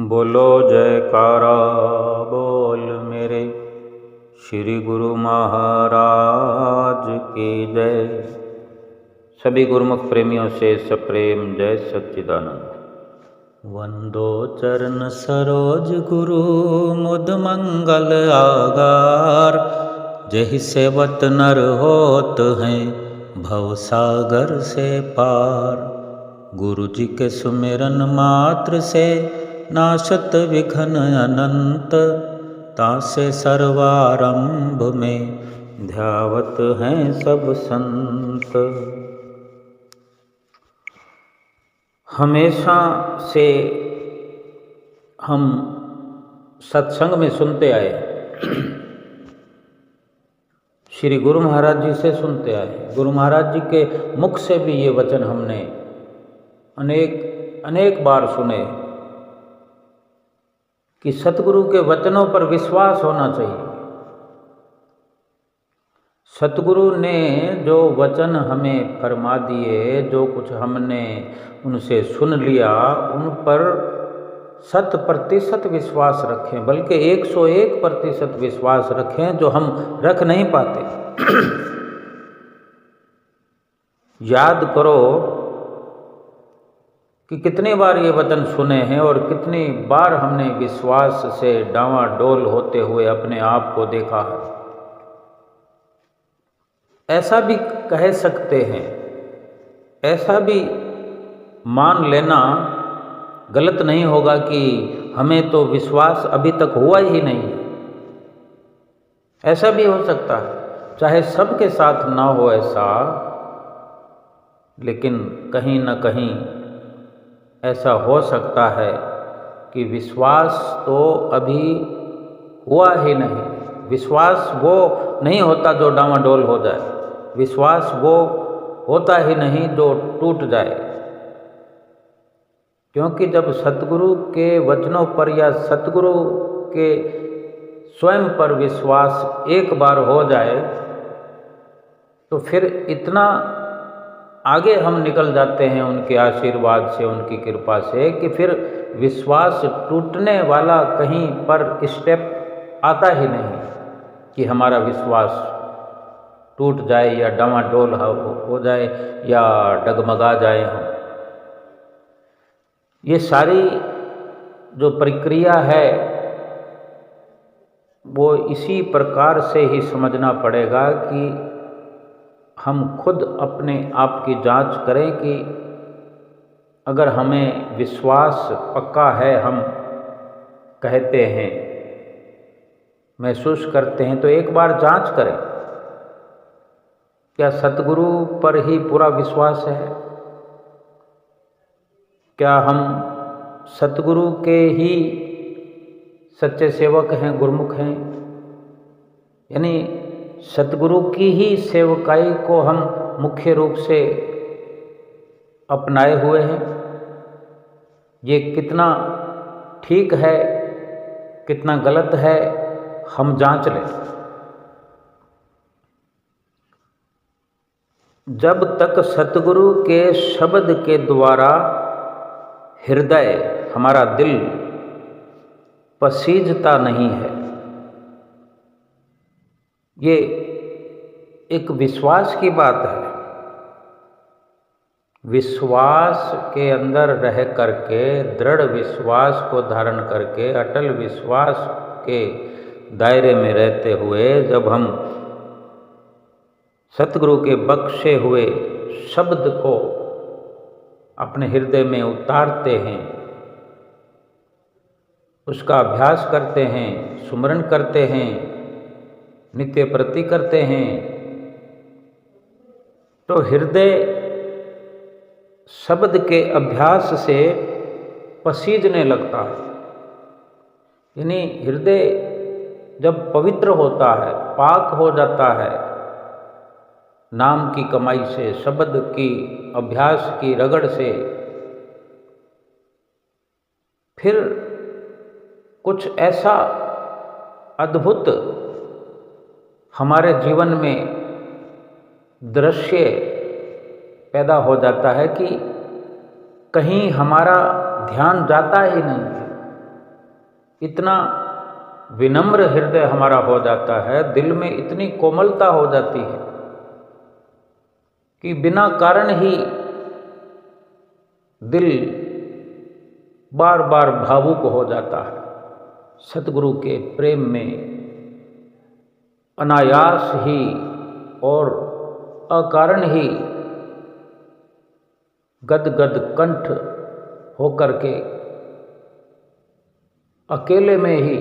बोलो जयकारा बोल मेरे श्री गुरु महाराज की जय। सभी गुरुमुख प्रेमियों से सप्रेम जय सच्चिदानंद। वंदो चरण सरोज गुरु मुद मंगल आगार, जहि सेवत नर होत हैं भव सागर से पार। गुरु जी के सुमिरन मात्र से नाशत विघ्न अनंत, तासे सर्वारंभ में ध्यावत हैं सब संत। हमेशा से हम सत्संग में सुनते आए, श्री गुरु महाराज जी से सुनते आए। गुरु महाराज जी के मुख से भी ये वचन हमने अनेक बार सुने कि सतगुरु के वचनों पर विश्वास होना चाहिए। सतगुरु ने जो वचन हमें फरमा दिए, जो कुछ हमने उनसे सुन लिया, उन पर 100% विश्वास रखें, बल्कि 101% विश्वास रखें, जो हम रख नहीं पाते। याद करो कि कितनी बार ये वचन सुने हैं और कितनी बार हमने विश्वास से डांवाडोल होते हुए अपने आप को देखा है। ऐसा भी कह सकते हैं, ऐसा भी मान लेना गलत नहीं होगा कि हमें तो विश्वास अभी तक हुआ ही नहीं। ऐसा भी हो सकता है, चाहे सबके साथ ना हो ऐसा, लेकिन कहीं ना कहीं ऐसा हो सकता है कि विश्वास तो अभी हुआ ही नहीं। विश्वास वो नहीं होता जो डामाडोल हो जाए, विश्वास वो होता ही नहीं जो टूट जाए। क्योंकि जब सतगुरु के वचनों पर या सतगुरु के स्वयं पर विश्वास एक बार हो जाए, तो फिर इतना आगे हम निकल जाते हैं उनके आशीर्वाद से, उनकी कृपा से, कि फिर विश्वास टूटने वाला कहीं पर स्टेप आता ही नहीं कि हमारा विश्वास टूट जाए या डामाडोल हो जाए या डगमगा जाए हम। ये सारी जो प्रक्रिया है वो इसी प्रकार से ही समझना पड़ेगा कि हम खुद अपने आप की जांच करें कि अगर हमें विश्वास पक्का है, हम कहते हैं, महसूस करते हैं, तो एक बार जांच करें, क्या सतगुरु पर ही पूरा विश्वास है? क्या हम सतगुरु के ही सच्चे सेवक हैं, गुरुमुख हैं? यानी सतगुरु की ही सेवकाई को हम मुख्य रूप से अपनाए हुए हैं। ये कितना ठीक है, कितना गलत है, हम जांच लें। जब तक सतगुरु के शब्द के द्वारा हृदय, हमारा दिल पसीजता नहीं है, ये एक विश्वास की बात है। विश्वास के अंदर रह करके, दृढ़ विश्वास को धारण करके, अटल विश्वास के दायरे में रहते हुए जब हम सतगुरु के बख्शे हुए शब्द को अपने हृदय में उतारते हैं, उसका अभ्यास करते हैं, सुमरण करते हैं, नित्य प्रति करते हैं, तो हृदय शब्द के अभ्यास से पसीजने लगता है। यानी हृदय जब पवित्र होता है, पाक हो जाता है, नाम की कमाई से, शब्द की अभ्यास की रगड़ से, फिर कुछ ऐसा अद्भुत हमारे जीवन में दृश्य पैदा हो जाता है कि कहीं हमारा ध्यान जाता ही नहीं है। इतना विनम्र हृदय हमारा हो जाता है, दिल में इतनी कोमलता हो जाती है कि बिना कारण ही दिल बार बार भावुक हो जाता है। सतगुरु के प्रेम में अनायास ही और अकारण ही गदगद कंठ होकर के अकेले में ही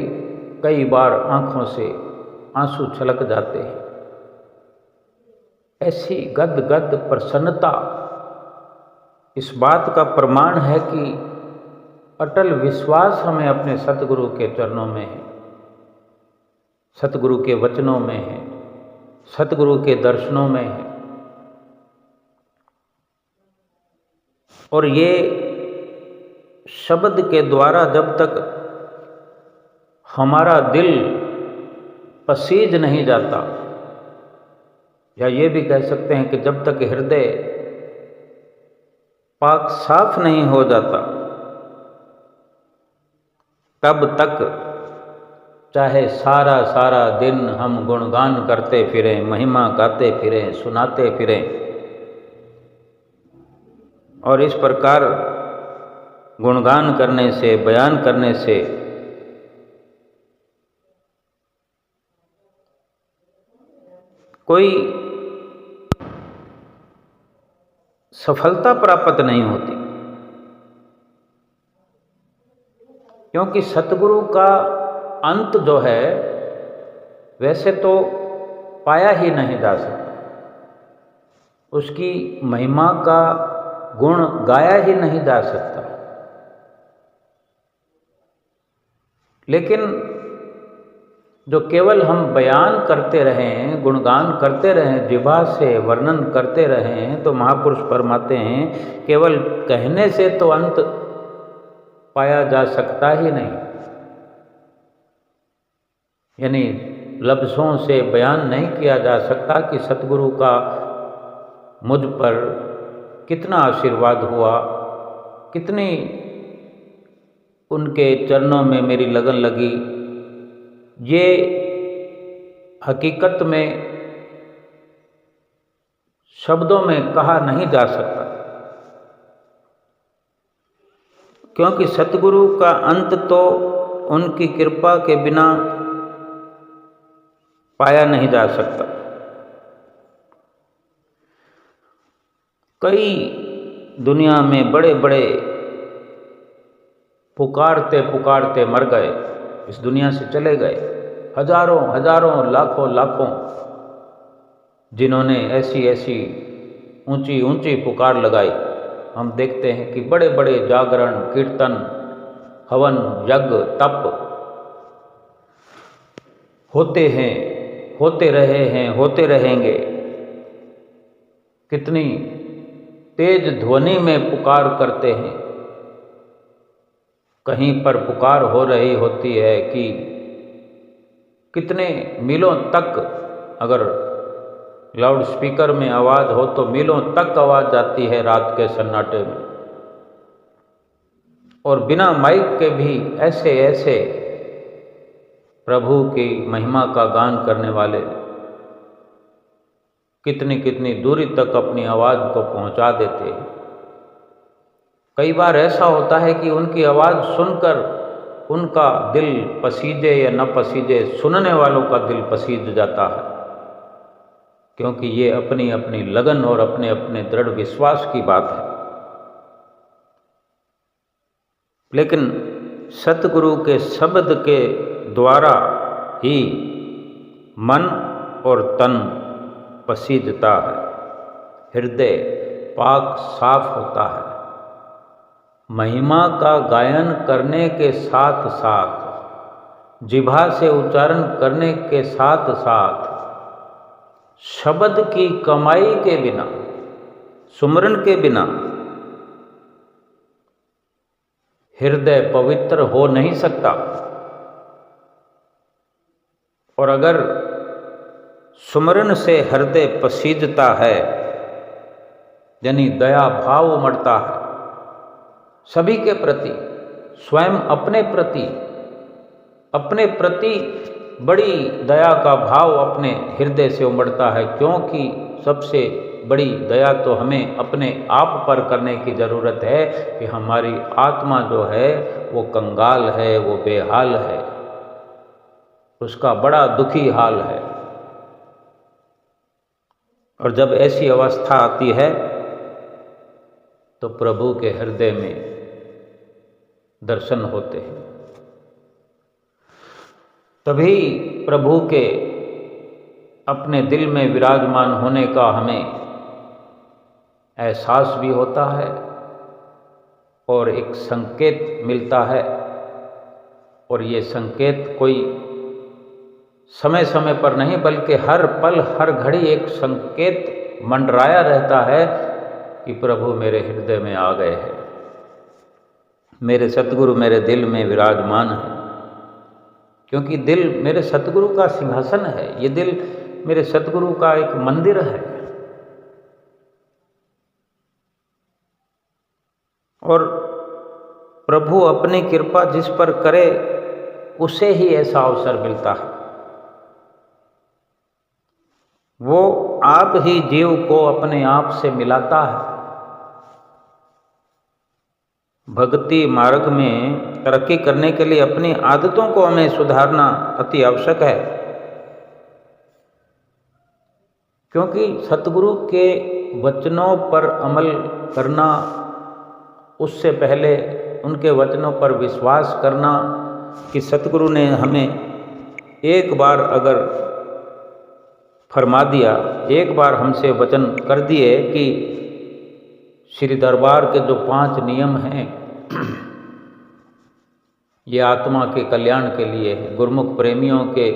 कई बार आंखों से आंसू छलक जाते हैं। ऐसी गदगद प्रसन्नता इस बात का प्रमाण है कि अटल विश्वास हमें अपने सतगुरु के चरणों में है, सतगुरु के वचनों में है, सतगुरु के दर्शनों में है। और ये शब्द के द्वारा जब तक हमारा दिल पसीज नहीं जाता, या ये भी कह सकते हैं कि जब तक हृदय पाक साफ नहीं हो जाता, तब तक चाहे सारा सारा दिन हम गुणगान करते फिरें, महिमा गाते फिरें, सुनाते फिरें, और इस प्रकार गुणगान करने से, बयान करने से कोई सफलता प्राप्त नहीं होती, क्योंकि सतगुरु का अंत जो है वैसे तो पाया ही नहीं जा सकता, उसकी महिमा का गुण गाया ही नहीं जा सकता। लेकिन जो केवल हम बयान करते रहें, गुणगान करते रहें, जिह्वा से वर्णन करते रहें, तो महापुरुष फरमाते हैं केवल कहने से तो अंत पाया जा सकता ही नहीं। यानी लफ्ज़ों से बयान नहीं किया जा सकता कि सतगुरु का मुझ पर कितना आशीर्वाद हुआ, कितनी उनके चरणों में मेरी लगन लगी। ये हकीकत में शब्दों में कहा नहीं जा सकता, क्योंकि सतगुरु का अंत तो उनकी कृपा के बिना पाया नहीं जा सकता। कई दुनिया में बड़े बड़े पुकारते पुकारते मर गए, इस दुनिया से चले गए, हजारों हजारों लाखों लाखों जिन्होंने ऐसी ऐसी ऊंची ऊंची पुकार लगाई। हम देखते हैं कि बड़े बड़े जागरण, कीर्तन, हवन, यज्ञ, तप होते हैं, होते रहे हैं, होते रहेंगे। कितनी तेज ध्वनि में पुकार करते हैं। कहीं पर पुकार हो रही होती है कि कितने मीलों तक, अगर लाउड स्पीकर में आवाज़ हो तो मीलों तक आवाज़ जाती है रात के सन्नाटे में। और बिना माइक के भी ऐसे ऐसे प्रभु की महिमा का गान करने वाले कितनी कितनी दूरी तक अपनी आवाज़ को पहुंचा देते हैं। कई बार ऐसा होता है कि उनकी आवाज़ सुनकर उनका दिल पसीजे या न पसीजे, सुनने वालों का दिल पसीज जाता है, क्योंकि ये अपनी अपनी लगन और अपने अपने दृढ़ विश्वास की बात है। लेकिन सतगुरु के शब्द के द्वारा ही मन और तन पसीजता है, हृदय पाक साफ होता है। महिमा का गायन करने के साथ साथ, जिह्वा से उच्चारण करने के साथ साथ, शब्द की कमाई के बिना, सुमरन के बिना हृदय पवित्र हो नहीं सकता। और अगर सुमरन से हृदय पसीजता है, यानी दया भाव उमड़ता है सभी के प्रति, स्वयं अपने प्रति, अपने प्रति बड़ी दया का भाव अपने हृदय से उमड़ता है, क्योंकि सबसे बड़ी दया तो हमें अपने आप पर करने की ज़रूरत है कि हमारी आत्मा जो है वो कंगाल है, वो बेहाल है, उसका बड़ा दुखी हाल है। और जब ऐसी अवस्था आती है तो प्रभु के हृदय में दर्शन होते हैं, तभी प्रभु के अपने दिल में विराजमान होने का हमें एहसास भी होता है और एक संकेत मिलता है। और ये संकेत कोई समय समय पर नहीं, बल्कि हर पल हर घड़ी एक संकेत मंडराया रहता है कि प्रभु मेरे हृदय में आ गए हैं, मेरे सतगुरु मेरे दिल में विराजमान है। क्योंकि दिल मेरे सतगुरु का सिंहासन है, ये दिल मेरे सतगुरु का एक मंदिर है। और प्रभु अपनी कृपा जिस पर करे उसे ही ऐसा अवसर मिलता है। वो आप ही जीव को अपने आप से मिलाता है। भक्ति मार्ग में तरक्की करने के लिए अपनी आदतों को हमें सुधारना अति आवश्यक है, क्योंकि सतगुरु के वचनों पर अमल करना, उससे पहले उनके वचनों पर विश्वास करना कि सतगुरु ने हमें एक बार अगर फरमा दिया, एक बार हमसे वचन कर दिए कि श्री दरबार के जो 5 नियम हैं ये आत्मा के कल्याण के लिए है, गुरुमुख प्रेमियों के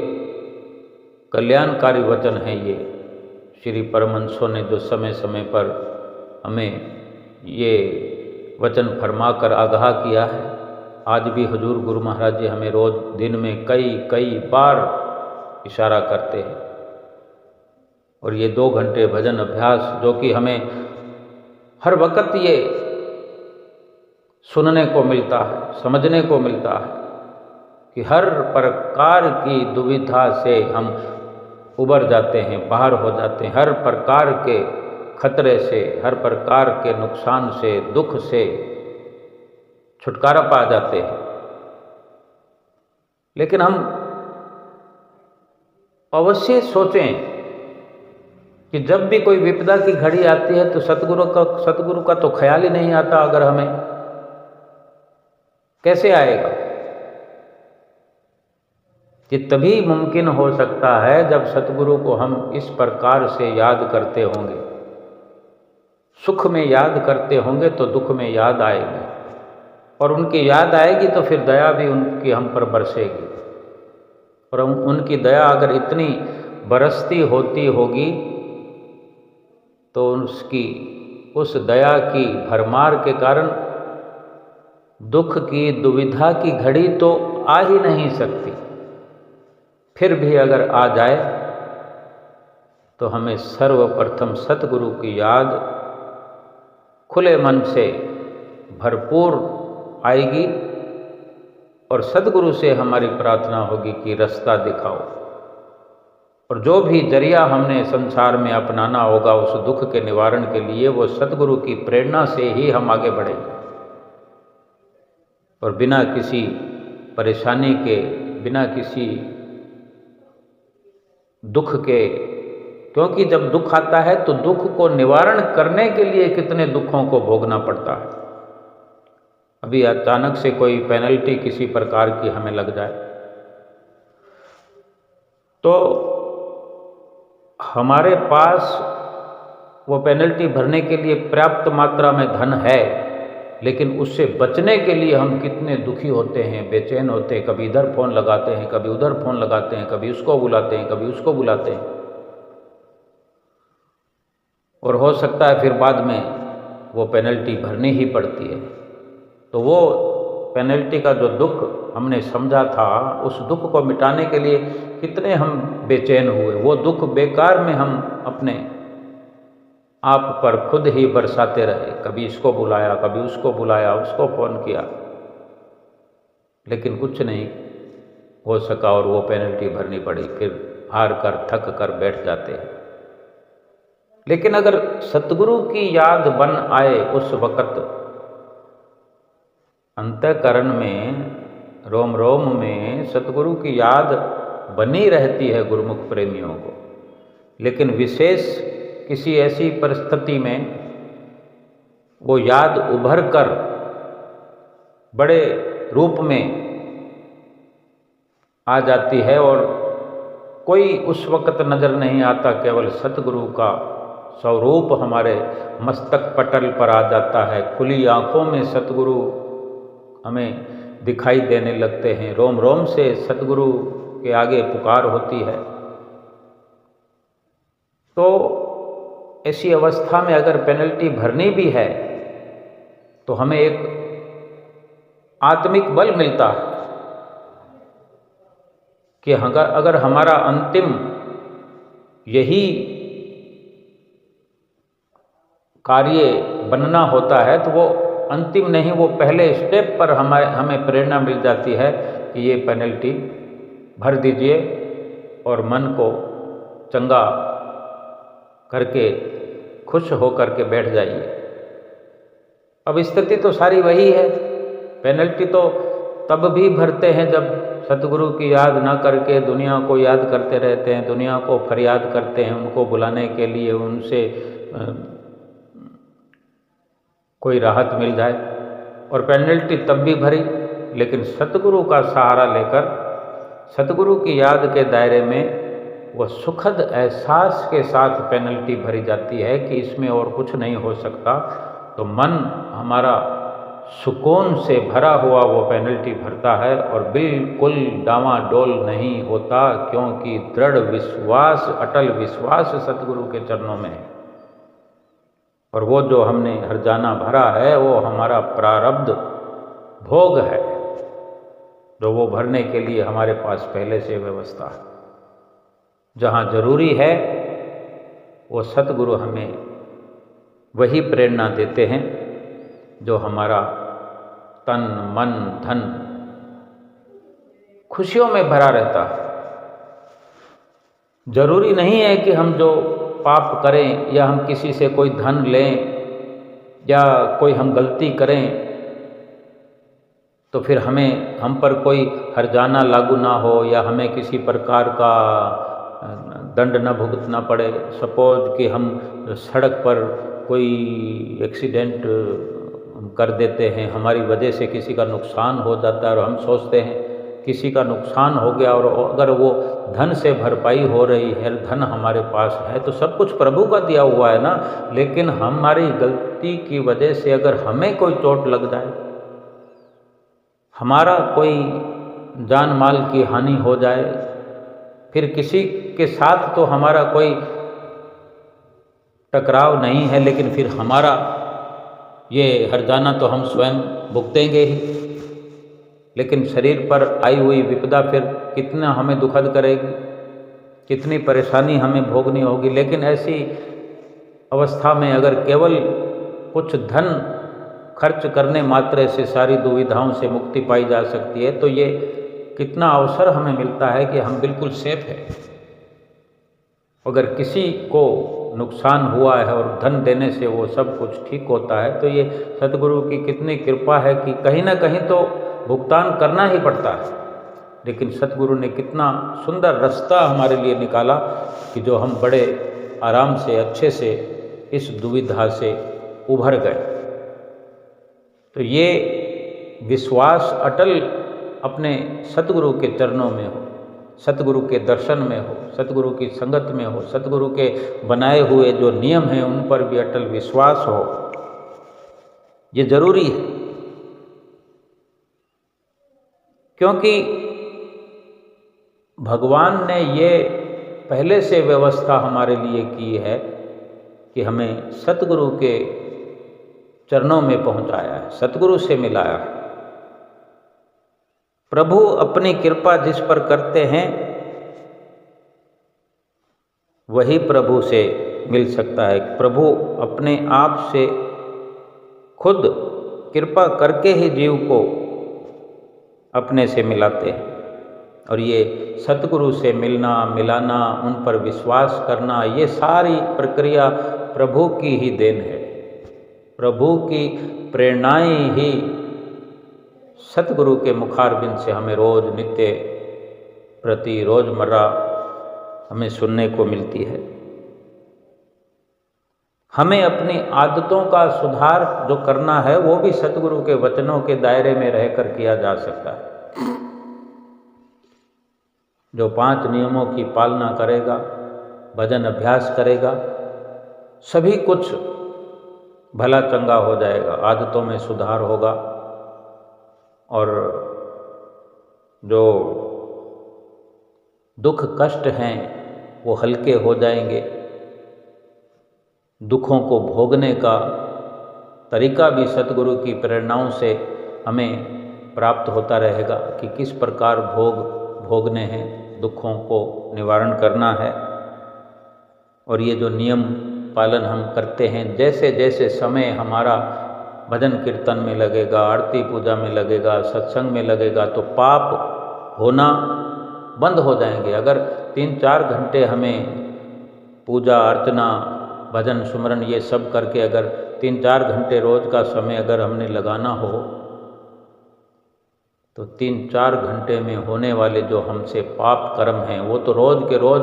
कल्याणकारी वचन हैं। ये श्री परमहंसों ने जो समय समय पर हमें ये वचन फरमाकर आगाह किया है, आज भी हुजूर गुरु महाराज जी हमें रोज़ दिन में कई बार इशारा करते हैं। और ये 2 घंटे भजन अभ्यास जो कि हमें हर वक्त ये सुनने को मिलता है, समझने को मिलता है कि हर प्रकार की दुविधा से हम उबर जाते हैं, बाहर हो जाते हैं, हर प्रकार के खतरे से, हर प्रकार के नुकसान से, दुख से छुटकारा पा जाते हैं। लेकिन हम अवश्य सोचें कि जब भी कोई विपदा की घड़ी आती है तो सतगुरु का तो ख्याल ही नहीं आता। अगर हमें कैसे आएगा? ये तभी मुमकिन हो सकता है जब सतगुरु को हम इस प्रकार से याद करते होंगे। सुख में याद करते होंगे तो दुख में याद आएगी, और उनकी याद आएगी तो फिर दया भी उनकी हम पर बरसेगी। और उनकी दया अगर इतनी बरसती होती होगी तो उसकी उस दया की भरमार के कारण दुख की दुविधा की घड़ी तो आ ही नहीं सकती। फिर भी अगर आ जाए तो हमें सर्वप्रथम सतगुरु की याद खुले मन से भरपूर आएगी, और सतगुरु से हमारी प्रार्थना होगी कि रास्ता दिखाओ। और जो भी जरिया हमने संसार में अपनाना होगा उस दुख के निवारण के लिए, वो सतगुरु की प्रेरणा से ही हम आगे बढ़ेंगे। और बिना किसी परेशानी के, बिना किसी दुख के, क्योंकि जब दुख आता है तो दुख को निवारण करने के लिए कितने दुखों को भोगना पड़ता है। अभी अचानक से कोई पेनल्टी किसी प्रकार की हमें लग जाए तो हमारे पास वो पेनल्टी भरने के लिए पर्याप्त मात्रा में धन है, लेकिन उससे बचने के लिए हम कितने दुखी होते हैं, बेचैन होते हैं। कभी इधर फ़ोन लगाते हैं, कभी उधर फ़ोन लगाते हैं, कभी उसको बुलाते हैं, कभी उसको बुलाते हैं, और हो सकता है फिर बाद में वो पेनल्टी भरनी ही पड़ती है। तो वो पेनल्टी का जो दुख हमने समझा था, उस दुख को मिटाने के लिए कितने हम बेचैन हुए। वो दुख बेकार में हम अपने आप पर खुद ही बरसाते रहे। कभी इसको बुलाया, कभी उसको बुलाया, उसको फ़ोन किया, लेकिन कुछ नहीं हो सका और वो पेनल्टी भरनी पड़ी, फिर हार कर थक कर बैठ जाते हैं। लेकिन अगर सतगुरु की याद बन आए उस वक़्त अंतःकरण में, रोम रोम में सतगुरु की याद बनी रहती है गुरुमुख प्रेमियों को। लेकिन विशेष किसी ऐसी परिस्थिति में वो याद उभर कर बड़े रूप में आ जाती है और कोई उस वक़्त नज़र नहीं आता, केवल सतगुरु का स्वरूप हमारे मस्तक पटल पर आ जाता है। खुली आँखों में सतगुरु हमें दिखाई देने लगते हैं, रोम रोम से सतगुरु के आगे पुकार होती है। तो ऐसी अवस्था में अगर पेनल्टी भरनी भी है तो हमें एक आत्मिक बल मिलता है कि अगर हमारा अंतिम यही कार्य बनना होता है तो वो अंतिम नहीं, वो पहले स्टेप पर हमें प्रेरणा मिल जाती है कि ये पेनल्टी भर दीजिए और मन को चंगा करके खुश हो करके बैठ जाइए। अब स्थिति तो सारी वही है। पेनल्टी तो तब भी भरते हैं जब सतगुरु की याद ना करके दुनिया को याद करते रहते हैं, दुनिया को फरियाद करते हैं, उनको बुलाने के लिए उनसे कोई राहत मिल जाए। और पेनल्टी तब भी भरी, लेकिन सतगुरु का सहारा लेकर सतगुरु की याद के दायरे में वह सुखद एहसास के साथ पेनल्टी भरी जाती है कि इसमें और कुछ नहीं हो सकता। तो मन हमारा सुकून से भरा हुआ वो पेनल्टी भरता है और बिल्कुल डामाडोल नहीं होता, क्योंकि दृढ़ विश्वास, अटल विश्वास सतगुरु के चरणों में है। और वो जो हमने हरजाना भरा है वो हमारा प्रारब्ध भोग है, जो वो भरने के लिए हमारे पास पहले से व्यवस्था है। जहाँ जरूरी है वो सतगुरु हमें वही प्रेरणा देते हैं जो हमारा तन मन धन खुशियों में भरा रहता है। जरूरी नहीं है कि हम जो पाप करें या हम किसी से कोई धन लें या कोई हम गलती करें तो फिर हम पर कोई हर्जाना लागू ना हो या हमें किसी प्रकार का दंड न भुगतना पड़े। सपोज कि हम सड़क पर कोई एक्सीडेंट कर देते हैं, हमारी वजह से किसी का नुकसान हो जाता है और हम सोचते हैं किसी का नुकसान हो गया और अगर वो धन से भरपाई हो रही है, धन हमारे पास है, तो सब कुछ प्रभु का दिया हुआ है ना। लेकिन हमारी गलती की वजह से अगर हमें कोई चोट लग जाए, हमारा कोई जान माल की हानि हो जाए, फिर किसी के साथ तो हमारा कोई टकराव नहीं है, लेकिन फिर हमारा ये हर्जाना तो हम स्वयं भुगतेंगे ही। लेकिन शरीर पर आई हुई विपदा फिर कितना हमें दुखद करेगी, कितनी परेशानी हमें भोगनी होगी। लेकिन ऐसी अवस्था में अगर केवल कुछ धन खर्च करने मात्र से सारी दुविधाओं से मुक्ति पाई जा सकती है, तो ये कितना अवसर हमें मिलता है कि हम बिल्कुल सेफ है। अगर किसी को नुकसान हुआ है और धन देने से वो सब कुछ ठीक होता है, तो ये सतगुरु की कितनी कृपा है कि कहीं ना कहीं तो भुगतान करना ही पड़ता है। लेकिन सतगुरु ने कितना सुंदर रास्ता हमारे लिए निकाला कि जो हम बड़े आराम से अच्छे से इस दुविधा से उभर गए। तो ये विश्वास अटल अपने सतगुरु के चरणों में हो, सतगुरु के दर्शन में हो, सतगुरु की संगत में हो, सतगुरु के बनाए हुए जो नियम हैं उन पर भी अटल विश्वास हो, ये जरूरी है। क्योंकि भगवान ने ये पहले से व्यवस्था हमारे लिए की है कि हमें सतगुरु के चरणों में पहुंचाया है, सतगुरु से मिलाया है। प्रभु अपनी कृपा जिस पर करते हैं वही प्रभु से मिल सकता है। प्रभु अपने आप से खुद कृपा करके ही जीव को अपने से मिलाते हैं। और ये सतगुरु से मिलना मिलाना, उन पर विश्वास करना, ये सारी प्रक्रिया प्रभु की ही देन है। प्रभु की प्रेरणाएं ही सतगुरु के मुखारबिंद से हमें रोज नित्य प्रति रोजमर्रा हमें सुनने को मिलती है। हमें अपनी आदतों का सुधार जो करना है वो भी सतगुरु के वचनों के दायरे में रहकर किया जा सकता है। जो 5 नियमों की पालना करेगा, भजन अभ्यास करेगा, सभी कुछ भला चंगा हो जाएगा, आदतों में सुधार होगा और जो दुख कष्ट हैं वो हल्के हो जाएंगे। दुखों को भोगने का तरीका भी सतगुरु की प्रेरणाओं से हमें प्राप्त होता रहेगा कि किस प्रकार भोगने हैं, दुखों को निवारण करना है। और ये जो नियम पालन हम करते हैं, जैसे जैसे समय हमारा भजन कीर्तन में लगेगा, आरती पूजा में लगेगा, सत्संग में लगेगा, तो पाप होना बंद हो जाएंगे। अगर 3-4 घंटे हमें पूजा अर्चना भजन सुमरन ये सब करके अगर 3-4 घंटे रोज का समय अगर हमने लगाना हो, तो 3-4 घंटे में होने वाले जो हमसे पाप कर्म हैं वो तो रोज के रोज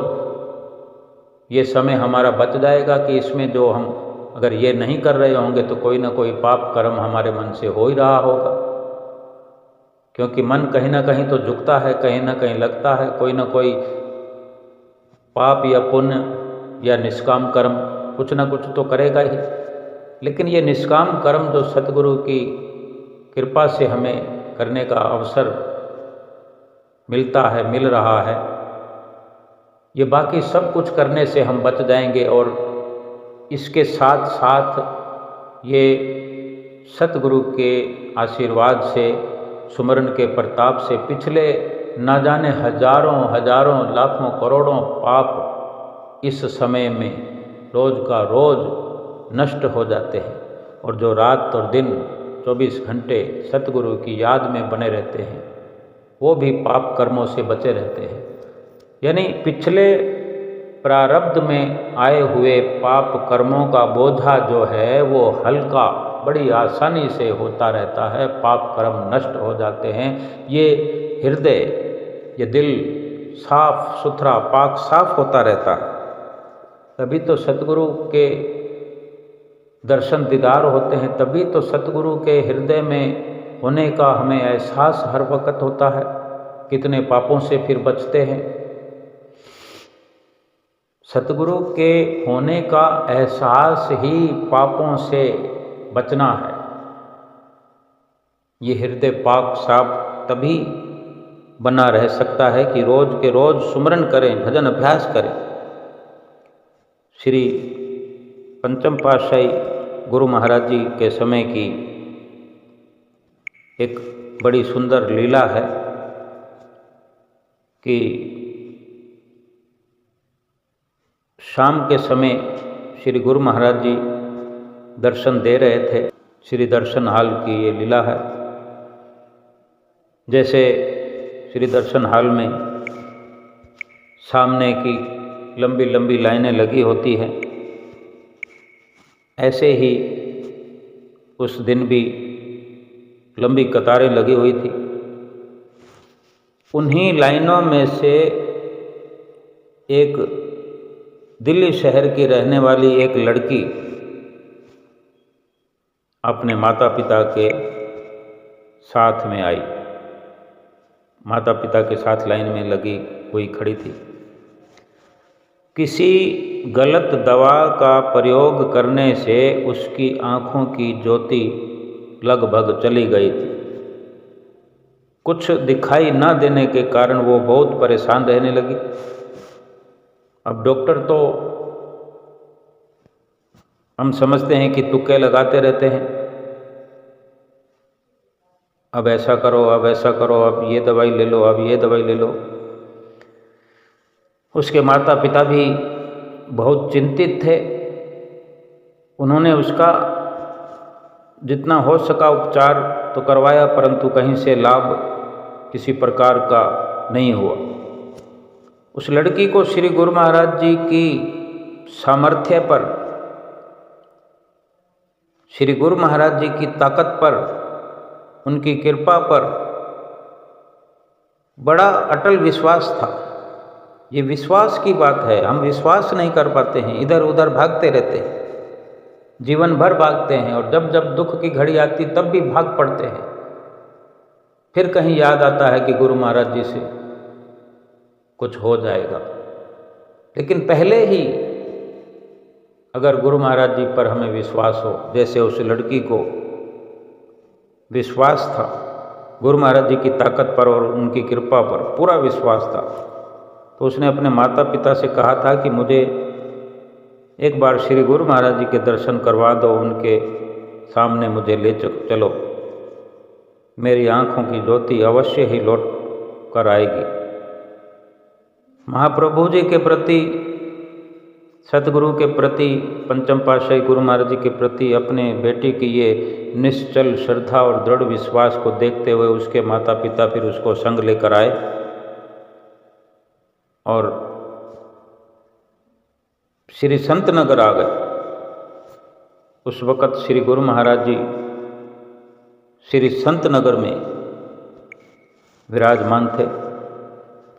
ये समय हमारा बच जाएगा कि इसमें जो हम अगर ये नहीं कर रहे होंगे तो कोई ना कोई पाप कर्म हमारे मन से हो ही रहा होगा। क्योंकि मन कहीं ना कहीं तो झुकता है, कहीं ना कहीं लगता है, कोई ना कोई पाप या पुण्य या निष्काम कर्म कुछ ना कुछ तो करेगा ही। लेकिन ये निष्काम कर्म जो सतगुरु की कृपा से हमें करने का अवसर मिलता है, मिल रहा है, ये बाकी सब कुछ करने से हम बच जाएंगे। और इसके साथ साथ ये सतगुरु के आशीर्वाद से, सुमरन के प्रताप से पिछले न जाने हजारों लाखों करोड़ों पाप इस समय में रोज का रोज नष्ट हो जाते हैं। और जो रात और दिन 24 घंटे सतगुरु की याद में बने रहते हैं वो भी पाप कर्मों से बचे रहते हैं। यानी पिछले प्रारब्ध में आए हुए पाप कर्मों का बोझा जो है वो हल्का बड़ी आसानी से होता रहता है, पाप कर्म नष्ट हो जाते हैं। ये हृदय, ये दिल साफ सुथरा पाक साफ होता रहता है। तभी तो सतगुरु के दर्शन दीदार होते हैं, तभी तो सतगुरु के हृदय में होने का हमें एहसास हर वक्त होता है। कितने पापों से फिर बचते हैं। सतगुरु के होने का एहसास ही पापों से बचना है। ये हृदय पाक साफ तभी बना रह सकता है कि रोज के रोज सुमरन करें, भजन अभ्यास करें। श्री पंचम पातशाही गुरु महाराज जी के समय की एक बड़ी सुंदर लीला है कि शाम के समय श्री गुरु महाराज जी दर्शन दे रहे थे। श्री दर्शन हाल की ये लीला है। जैसे श्री दर्शन हाल में सामने की लंबी लंबी लाइनें लगी होती हैं, ऐसे ही उस दिन भी लंबी कतारें लगी हुई थी। उन्हीं लाइनों में से एक दिल्ली शहर की रहने वाली एक लड़की अपने माता पिता के साथ में आई। माता पिता के साथ लाइन में लगी हुई खड़ी थी। किसी गलत दवा का प्रयोग करने से उसकी आँखों की ज्योति लगभग चली गई थी। कुछ दिखाई न देने के कारण वो बहुत परेशान रहने लगी। अब डॉक्टर तो हम समझते हैं कि तुक्के लगाते रहते हैं, अब ऐसा करो, अब ऐसा करो, अब ये दवाई ले लो, अब ये दवाई ले लो। उसके माता पिता भी बहुत चिंतित थे। उन्होंने उसका जितना हो सका उपचार तो करवाया, परंतु कहीं से लाभ किसी प्रकार का नहीं हुआ। उस लड़की को श्री गुरु महाराज जी की सामर्थ्य पर, श्री गुरु महाराज जी की ताकत पर, उनकी कृपा पर बड़ा अटल विश्वास था। ये विश्वास की बात है। हम विश्वास नहीं कर पाते हैं, इधर उधर भागते रहते हैं, जीवन भर भागते हैं, और जब जब दुख की घड़ी आती तब भी भाग पड़ते हैं। फिर कहीं याद आता है कि गुरु महाराज जी से कुछ हो जाएगा। लेकिन पहले ही अगर गुरु महाराज जी पर हमें विश्वास हो, जैसे उस लड़की को विश्वास था गुरु महाराज जी की ताकत पर और उनकी कृपा पर, पूरा विश्वास था, तो उसने अपने माता पिता से कहा था कि मुझे एक बार श्री गुरु महाराज जी के दर्शन करवा दो, उनके सामने मुझे ले चलो, मेरी आँखों की ज्योति अवश्य ही लौट कर आएगी। महाप्रभु जी के प्रति, सतगुरु के प्रति, पंचम पातशाही गुरु महाराज जी के प्रति अपने बेटी की ये निश्चल श्रद्धा और दृढ़ विश्वास को देखते हुए उसके माता पिता फिर उसको संग लेकर आए और श्री संत नगर आ गए। उस वक़्त श्री गुरु महाराज जी श्री संत नगर में विराजमान थे।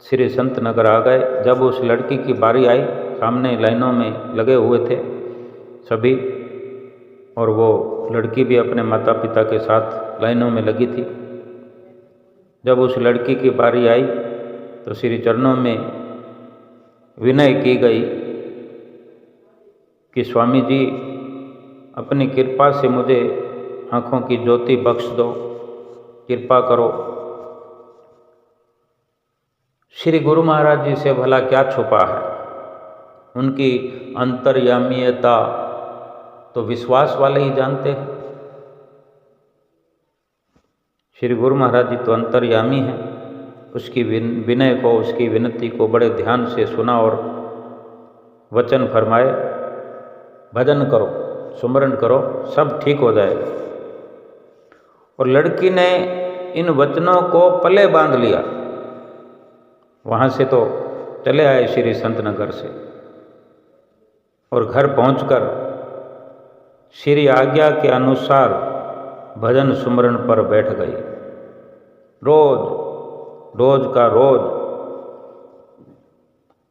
श्री संत नगर आ गए। जब उस लड़की की बारी आई, सामने लाइनों में लगे हुए थे सभी, और वो लड़की भी अपने माता पिता के साथ लाइनों में लगी थी। जब उस लड़की की बारी आई तो श्री चरणों में विनय की गई कि स्वामी जी, अपनी कृपा से मुझे आँखों की ज्योति बख्श दो, कृपा करो। श्री गुरु महाराज जी से भला क्या छुपा है? उनकी अंतर्यामीयता तो विश्वास वाले ही जानते हैं। श्री गुरु महाराज जी तो अंतर्यामी हैं। उसकी विनय को, उसकी विनती को बड़े ध्यान से सुना और वचन फरमाए, भजन करो, सुमरन करो, सब ठीक हो जाएगा। और लड़की ने इन वचनों को पले बांध लिया। वहाँ से तो चले आए श्री संत नगर से, और घर पहुंचकर श्री आज्ञा के अनुसार भजन सुमरन पर बैठ गई। रोज का रोज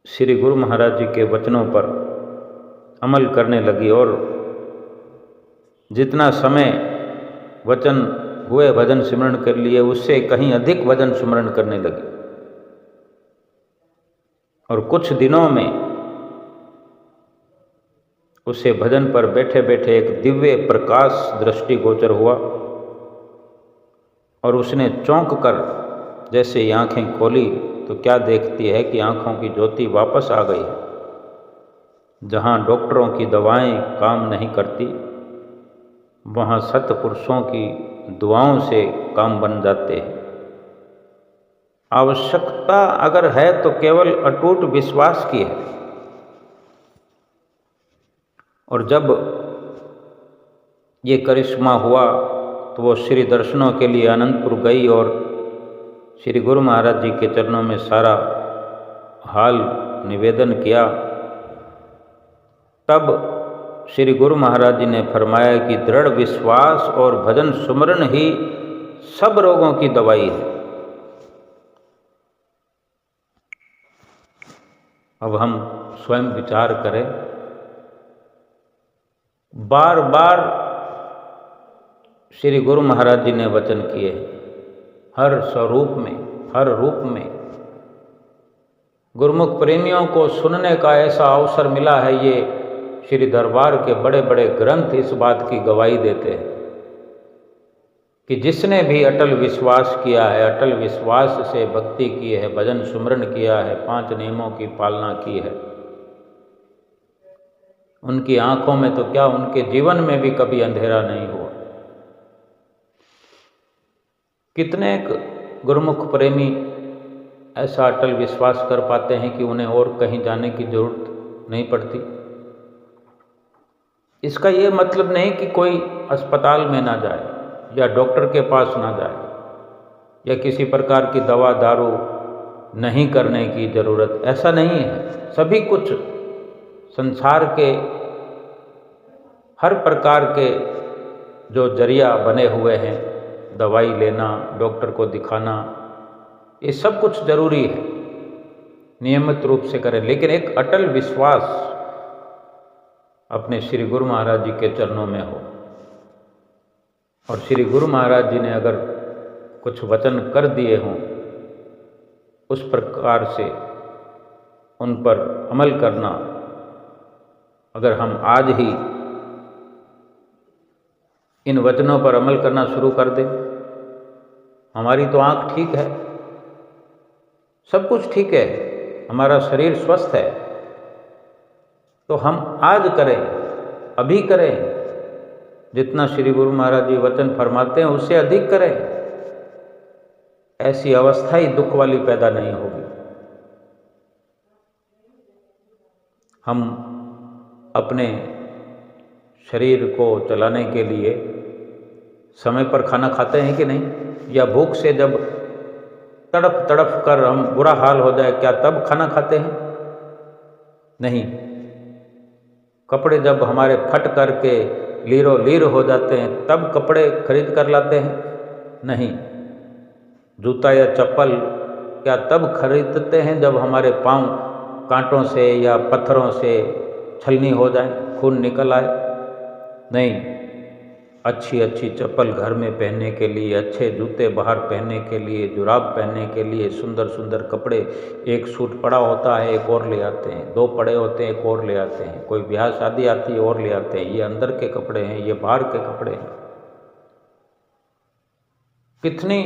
श्री गुरु महाराज जी के वचनों पर अमल करने लगी, और जितना समय वचन हुए भजन सिमरन कर लिए, उससे कहीं अधिक भजन सिमरन करने लगी। और कुछ दिनों में उसे भजन पर बैठे बैठे एक दिव्य प्रकाश दृष्टिगोचर हुआ, और उसने चौंक कर जैसे ही आँखें खोली तो क्या देखती है कि आँखों की ज्योति वापस आ गई है। जहाँ डॉक्टरों की दवाएं काम नहीं करती, वहाँ सत्पुरुषों की दुआओं से काम बन जाते हैं। आवश्यकता अगर है तो केवल अटूट विश्वास की है। और जब ये करिश्मा हुआ तो वो श्री दर्शनों के लिए अनंतपुर गई और श्री गुरु महाराज जी के चरणों में सारा हाल निवेदन किया। तब श्री गुरु महाराज जी ने फरमाया कि दृढ़ विश्वास और भजन सुमरन ही सब रोगों की दवाई है। अब हम स्वयं विचार करें। बार बार श्री गुरु महाराज जी ने वचन किए, हर स्वरूप में, हर रूप में। गुरुमुख प्रेमियों को सुनने का ऐसा अवसर मिला है। ये श्री दरबार के बड़े बड़े ग्रंथ इस बात की गवाही देते हैं कि जिसने भी अटल विश्वास किया है, अटल विश्वास से भक्ति की है, भजन सुमरन किया है, 5 नियमों की पालना की है, उनकी आंखों में तो क्या, उनके जीवन में भी कभी अंधेरा नहीं हुआ। कितने गुरुमुख प्रेमी ऐसा अटल विश्वास कर पाते हैं कि उन्हें और कहीं जाने की जरूरत नहीं पड़ती। इसका ये मतलब नहीं कि कोई अस्पताल में ना जाए या डॉक्टर के पास ना जाए या किसी प्रकार की दवा दारू नहीं करने की ज़रूरत, ऐसा नहीं है। सभी कुछ संसार के हर प्रकार के जो जरिया बने हुए हैं, दवाई लेना, डॉक्टर को दिखाना, ये सब कुछ जरूरी है, नियमित रूप से करें, लेकिन एक अटल विश्वास अपने श्री गुरु महाराज जी के चरणों में हो। और श्री गुरु महाराज जी ने अगर कुछ वचन कर दिए हों, उस प्रकार से उन पर अमल करना। अगर हम आज ही इन वचनों पर अमल करना शुरू कर दें, हमारी तो आँख ठीक है, सब कुछ ठीक है, हमारा शरीर स्वस्थ है, तो हम आज करें, अभी करें, जितना श्री गुरु महाराज जी वचन फरमाते हैं उससे अधिक करें। ऐसी अवस्था ही दुख वाली पैदा नहीं होगी। हम अपने शरीर को चलाने के लिए समय पर खाना खाते हैं कि नहीं, या भूख से जब तड़प तड़प कर हम बुरा हाल हो जाए, क्या तब खाना खाते हैं? नहीं। कपड़े जब हमारे फट करके लीरो लीर हो जाते हैं, तब कपड़े खरीद कर लाते हैं? नहीं। जूता या चप्पल क्या तब खरीदते हैं जब हमारे पांव कांटों से या पत्थरों से छलनी हो जाए, खून निकल आए? नहीं। अच्छी अच्छी चप्पल घर में पहनने के लिए, अच्छे जूते बाहर पहनने के लिए, जुराब पहनने के लिए, सुंदर सुंदर कपड़े, एक सूट पड़ा होता है एक और ले आते हैं, दो पड़े होते हैं एक और ले आते हैं, कोई ब्याह शादी आती है और ले आते हैं। ये अंदर के कपड़े हैं, ये बाहर के कपड़े हैं। कितनी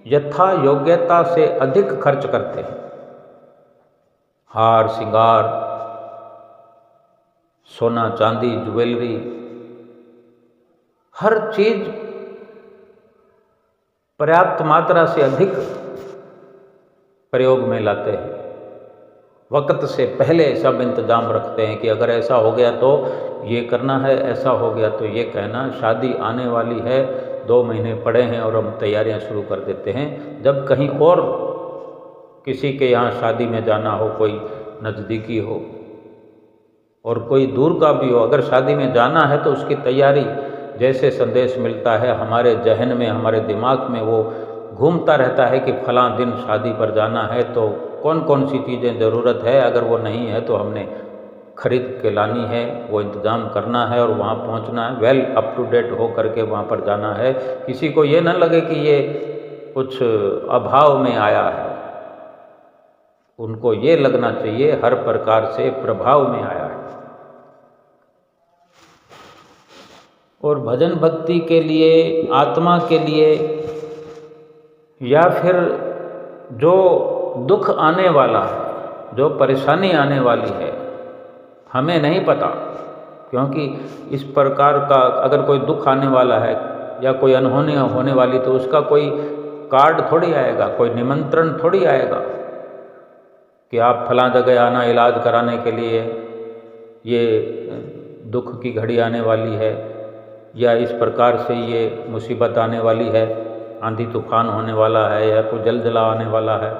यथा योग्यता से अधिक खर्च करते हैं। हार श्रृंगार, सोना चांदी, ज्वेलरी, हर चीज पर्याप्त मात्रा से अधिक प्रयोग में लाते हैं। वक्त से पहले सब इंतजाम रखते हैं कि अगर ऐसा हो गया तो ये करना है, ऐसा हो गया तो ये कहना, शादी आने वाली है, 2 महीने पड़े हैं और हम तैयारियां शुरू कर देते हैं। जब कहीं और किसी के यहाँ शादी में जाना हो, कोई नज़दीकी हो और कोई दूर का भी हो, अगर शादी में जाना है तो उसकी तैयारी, जैसे संदेश मिलता है हमारे जहन में, हमारे दिमाग में वो घूमता रहता है कि फलां दिन शादी पर जाना है, तो कौन कौन सी चीज़ें ज़रूरत है, अगर वो नहीं है तो हमने खरीद के लानी है, वो इंतज़ाम करना है और वहाँ पहुँचना है, वेल अप टू डेट हो करके वहाँ पर जाना है। किसी को ये न लगे कि ये कुछ अभाव में आया है, उनको ये लगना चाहिए हर प्रकार से प्रभाव में आया है। और भजन भक्ति के लिए, आत्मा के लिए, या फिर जो दुख आने वाला है, जो परेशानी आने वाली है, हमें नहीं पता, क्योंकि इस प्रकार का अगर कोई दुख आने वाला है या कोई अनहोनी होने वाली, तो उसका कोई कार्ड थोड़ी आएगा, कोई निमंत्रण थोड़ी आएगा कि आप फलां जगह आना इलाज कराने के लिए, ये दुख की घड़ी आने वाली है, या इस प्रकार से ये मुसीबत आने वाली है, आंधी तूफान होने वाला है, या कोई जलजला आने वाला है,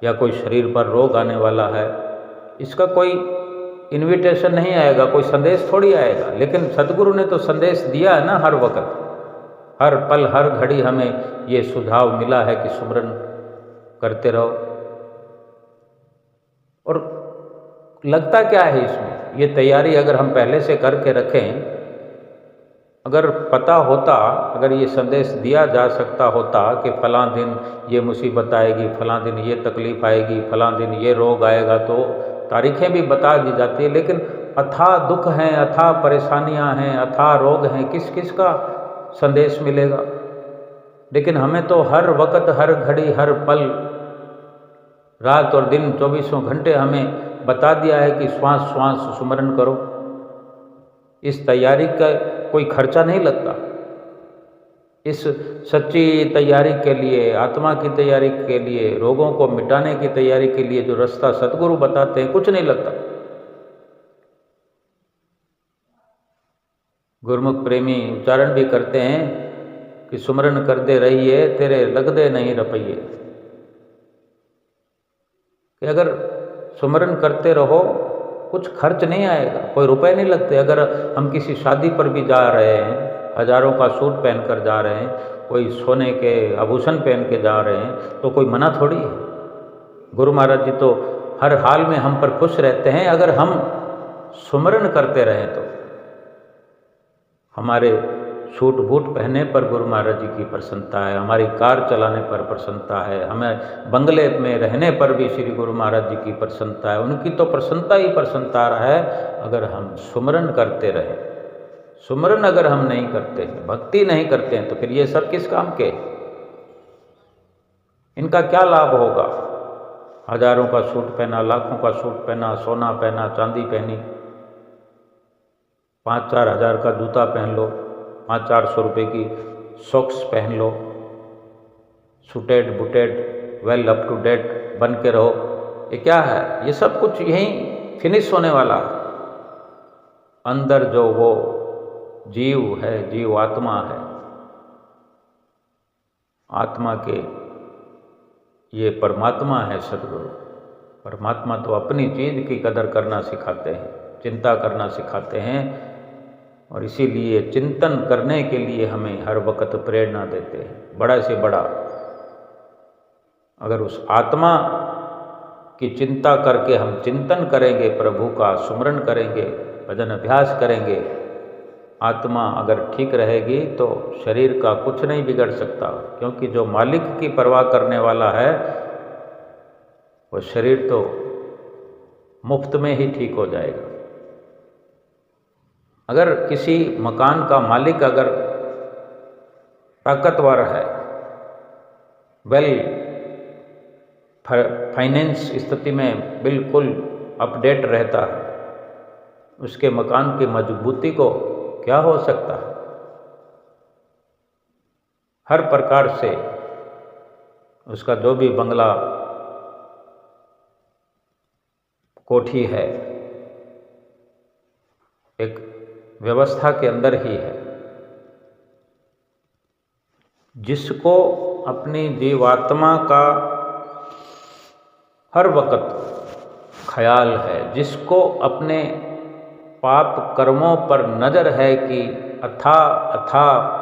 या कोई शरीर पर रोग आने वाला है। इसका कोई इनविटेशन नहीं आएगा, कोई संदेश थोड़ी आएगा। लेकिन सदगुरु ने तो संदेश दिया है ना, हर वक्त, हर पल, हर घड़ी हमें ये सुझाव मिला है कि सुमरन करते रहो। और लगता क्या है इसमें, ये तैयारी अगर हम पहले से करके रखें, अगर पता होता, अगर ये संदेश दिया जा सकता होता कि फलां दिन ये मुसीबत आएगी, फलां दिन ये तकलीफ़ आएगी, फलां दिन ये रोग आएगा, तो तारीखें भी बता दी जाती है। लेकिन अथाह दुख हैं, अथाह परेशानियां हैं, अथाह रोग हैं, किस किस का संदेश मिलेगा? लेकिन हमें तो हर वक्त, हर घड़ी, हर पल, रात और दिन, 24 घंटे हमें बता दिया है कि श्वास श्वास सुमरन करो। इस तैयारी का कोई खर्चा नहीं लगता। इस सच्ची तैयारी के लिए, आत्मा की तैयारी के लिए, रोगों को मिटाने की तैयारी के लिए जो रास्ता सदगुरु बताते हैं, कुछ नहीं लगता। गुरमुख प्रेमी उच्चारण भी करते हैं कि सुमरन कर दे रहिए, तेरे लग दे नहीं रपइए। कि अगर सुमरन करते रहो कुछ खर्च नहीं आएगा, कोई रुपए नहीं लगते। अगर हम किसी शादी पर भी जा रहे हैं, हजारों का सूट पहनकर जा रहे हैं, कोई सोने के आभूषण पहन के जा रहे हैं, तो कोई मना थोड़ी है। गुरु महाराज जी तो हर हाल में हम पर खुश रहते हैं। अगर हम सुमरन करते रहें तो हमारे सूट बूट पहनने पर गुरु महाराज जी की प्रसन्नता है, हमारी कार चलाने पर प्रसन्नता है, हमें बंगले में रहने पर भी श्री गुरु महाराज जी की प्रसन्नता है। उनकी तो प्रसन्नता ही प्रसन्नता है अगर हम सुमरन करते रहें। सुमरन अगर हम नहीं करते हैं, भक्ति नहीं करते हैं, तो फिर ये सब किस काम के? इनका क्या लाभ होगा? हजारों का सूट पहना, लाखों का सूट पहना, सोना पहना, चांदी पहनी, 5-4 हज़ार का जूता पहन लो, 500-400 रुपये की सॉक्स पहन लो, suited booted well up to date बन के रहो। ये क्या है? ये सब कुछ यहीं फिनिश होने वाला है। अंदर जो वो जीव है, जीव आत्मा है, आत्मा के ये परमात्मा है सदगुरु। परमात्मा तो अपनी चीज़ की कदर करना सिखाते हैं, चिंता करना सिखाते हैं, और इसीलिए चिंतन करने के लिए हमें हर वक्त प्रेरणा देते हैं, बड़ा से बड़ा। अगर उस आत्मा की चिंता करके हम चिंतन करेंगे, प्रभु का सुमरन करेंगे, भजन अभ्यास करेंगे, आत्मा अगर ठीक रहेगी तो शरीर का कुछ नहीं बिगड़ सकता। क्योंकि जो मालिक की परवाह करने वाला है वो शरीर तो मुफ्त में ही ठीक हो जाएगा। अगर किसी मकान का मालिक अगर ताकतवर है, वेल फाइनेंस स्थिति में बिल्कुल अपडेट रहता है, उसके मकान की मजबूती को क्या हो सकता है? हर प्रकार से उसका जो भी बंगला कोठी है एक व्यवस्था के अंदर ही है। जिसको अपनी जीवात्मा का हर वक्त ख्याल है, जिसको अपने पाप कर्मों पर नज़र है कि अथा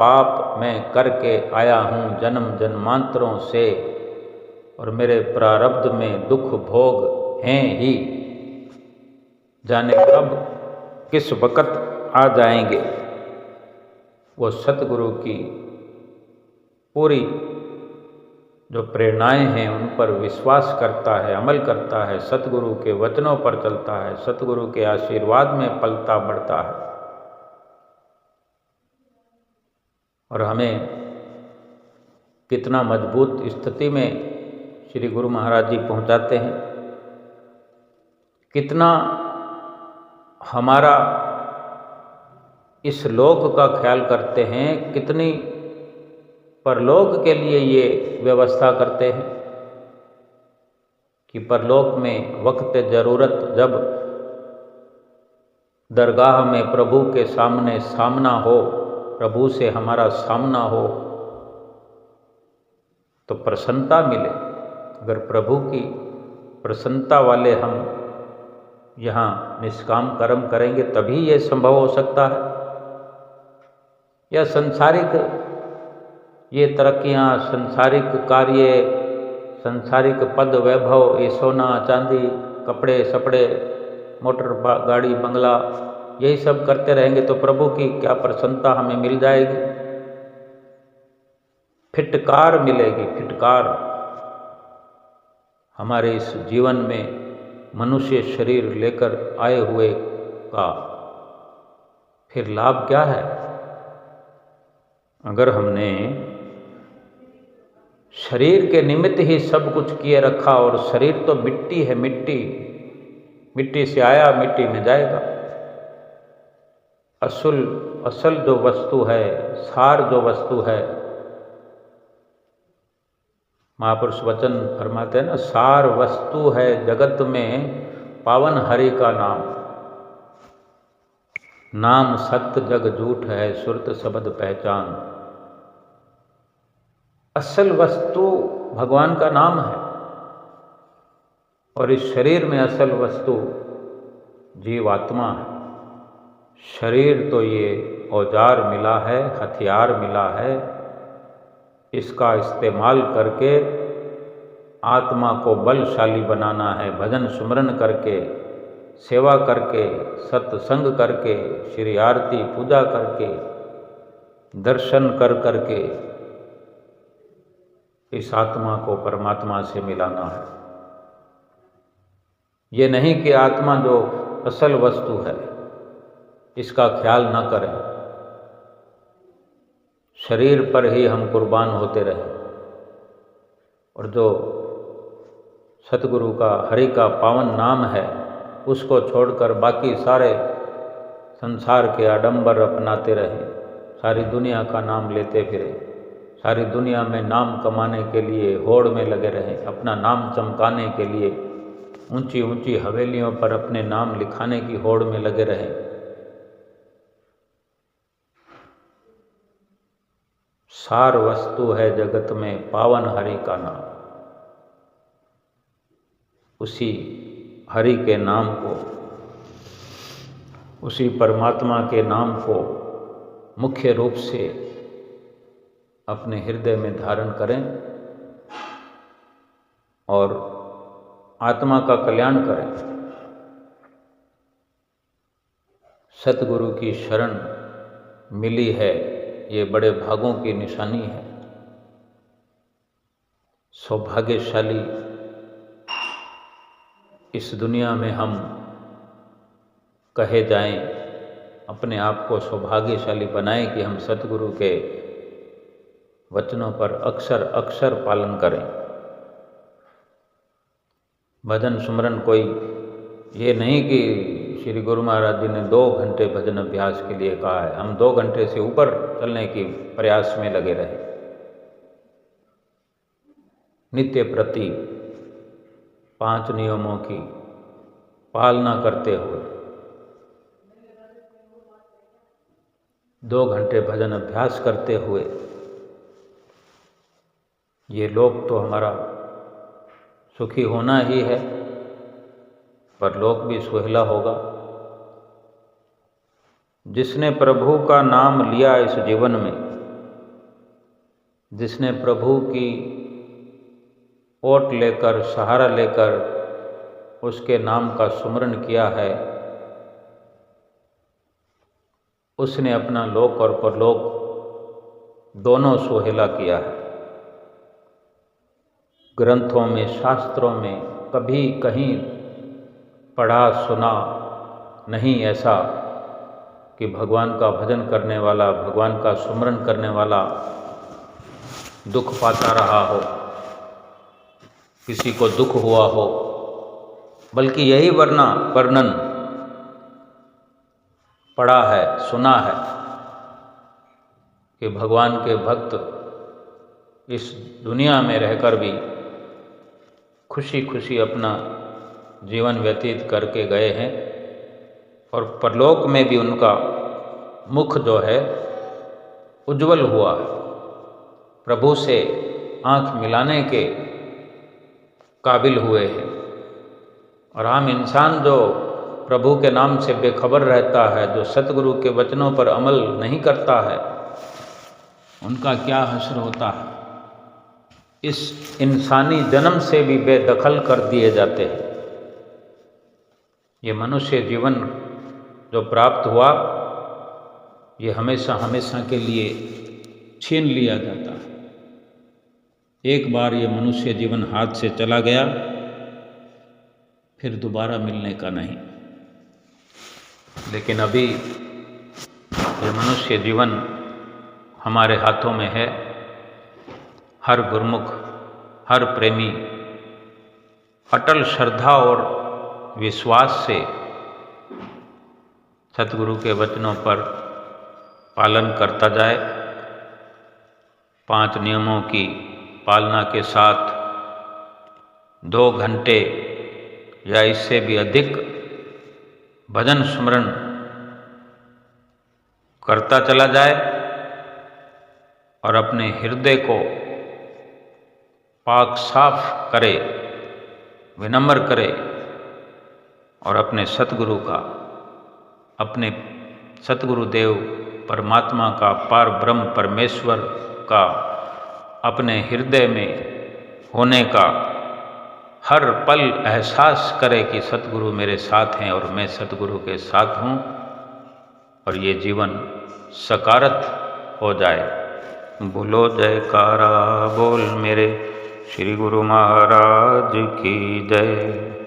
पाप मैं करके आया हूँ जन्म जन्मांतरों से, और मेरे प्रारब्ध में दुख भोग हैं ही, जाने कब किस वक़्त आ जाएंगे। वो सतगुरु की पूरी जो प्रेरणाएं हैं उन पर विश्वास करता है, अमल करता है, सतगुरु के वचनों पर चलता है, सतगुरु के आशीर्वाद में पलता बढ़ता है, और हमें कितना मजबूत स्थिति में श्री गुरु महाराज जी पहुंचाते हैं, कितना हमारा इस लोक का ख्याल करते हैं, कितनी परलोक के लिए ये व्यवस्था करते हैं कि परलोक में वक्त ज़रूरत जब दरगाह में प्रभु के सामने सामना हो, प्रभु से हमारा सामना हो, तो प्रसन्नता मिले। अगर प्रभु की प्रसन्नता वाले हम यहाँ निष्काम कर्म करेंगे तभी ये संभव हो सकता है। या सांसारिक ये तरक्कियाँ, सांसारिक कार्य, सांसारिक पद वैभव, ये सोना चांदी, कपड़े सपड़े, मोटर गाड़ी बंगला, यही सब करते रहेंगे तो प्रभु की क्या प्रसन्नता हमें मिल जाएगी? फिटकार मिलेगी, फिटकार। हमारे इस जीवन में मनुष्य शरीर लेकर आए हुए का फिर लाभ क्या है? अगर हमने शरीर के निमित्त ही सब कुछ किए रखा, और शरीर तो मिट्टी है, मिट्टी से आया मिट्टी में जाएगा। असल जो वस्तु है, सार जो वस्तु है, महापुरुष वचन फरमाते हैं ना, सार वस्तु है जगत में पावन हरि का नाम, नाम सत्य जग झूठ है, सुरत शब्द पहचान। असल वस्तु भगवान का नाम है, और इस शरीर में असल वस्तु जीवात्मा है। शरीर तो ये औजार मिला है, हथियार मिला है, इसका इस्तेमाल करके आत्मा को बलशाली बनाना है। भजन सुमरन करके, सेवा करके, सत्संग करके, श्री आरती पूजा करके, दर्शन कर करके इस आत्मा को परमात्मा से मिलाना है। ये नहीं कि आत्मा जो असल वस्तु है इसका ख्याल न करें, शरीर पर ही हम कुर्बान होते रहें और जो सतगुरु का, हरि का पावन नाम है उसको छोड़कर बाकी सारे संसार के आडंबर अपनाते रहें, सारी दुनिया का नाम लेते फिरें, सारी दुनिया में नाम कमाने के लिए होड़ में लगे रहें, अपना नाम चमकाने के लिए ऊंची ऊंची हवेलियों पर अपने नाम लिखाने की होड़ में लगे रहें। सार वस्तु है जगत में पावन हरि का नाम। उसी हरि के नाम को, उसी परमात्मा के नाम को मुख्य रूप से अपने हृदय में धारण करें और आत्मा का कल्याण करें। सतगुरु की शरण मिली है, ये बड़े भागों की निशानी है। सौभाग्यशाली इस दुनिया में हम कहे जाएं, अपने आप को सौभाग्यशाली बनाएं कि हम सतगुरु के वचनों पर अक्षर अक्षर पालन करें। भजन सुमरन कोई ये नहीं कि श्री गुरु महाराज जी ने 2 घंटे भजन अभ्यास के लिए कहा है, हम 2 घंटे से ऊपर चलने की प्रयास में लगे रहे। नित्य प्रति 5 नियमों की पालना करते हुए 2 घंटे भजन अभ्यास करते हुए ये लोक तो हमारा सुखी होना ही है, पर लोक भी सुहेला होगा। जिसने प्रभु का नाम लिया इस जीवन में, जिसने प्रभु की ओट लेकर, सहारा लेकर उसके नाम का सुमरन किया है, उसने अपना लोक और परलोक दोनों सुहेला किया है। ग्रंथों में, शास्त्रों में कभी कहीं पढ़ा सुना नहीं ऐसा कि भगवान का भजन करने वाला, भगवान का सुमरन करने वाला दुख पाता रहा हो, किसी को दुख हुआ हो, बल्कि यही वर्णन पढ़ा है, सुना है कि भगवान के भक्त इस दुनिया में रहकर भी खुशी खुशी अपना जीवन व्यतीत करके गए हैं और परलोक में भी उनका मुख जो है उज्जवल हुआ है, प्रभु से आंख मिलाने के काबिल हुए हैं। और आम इंसान जो प्रभु के नाम से बेखबर रहता है, जो सतगुरु के वचनों पर अमल नहीं करता है, उनका क्या हश्र होता है। इस इंसानी जन्म से भी बेदखल कर दिए जाते हैं। ये मनुष्य जीवन जो प्राप्त हुआ, ये हमेशा हमेशा के लिए छीन लिया जाता है। एक बार ये मनुष्य जीवन हाथ से चला गया, फिर दोबारा मिलने का नहीं। लेकिन अभी ये मनुष्य जीवन हमारे हाथों में है। हर गुरमुख, हर प्रेमी अटल श्रद्धा और विश्वास से सतगुरु के वचनों पर पालन करता जाए। 5 नियमों की पालना के साथ 2 घंटे या इससे भी अधिक भजन स्मरण करता चला जाए और अपने हृदय को पाक साफ करे, विनम्र करे और अपने सतगुरु का, अपने सतगुरुदेव परमात्मा का, पार ब्रह्म परमेश्वर का अपने हृदय में होने का हर पल एहसास करे कि सतगुरु मेरे साथ हैं और मैं सतगुरु के साथ हूँ, और ये जीवन सकारत हो जाए। बोलो जयकारा बोल मेरे श्री गुरु महाराज की जय।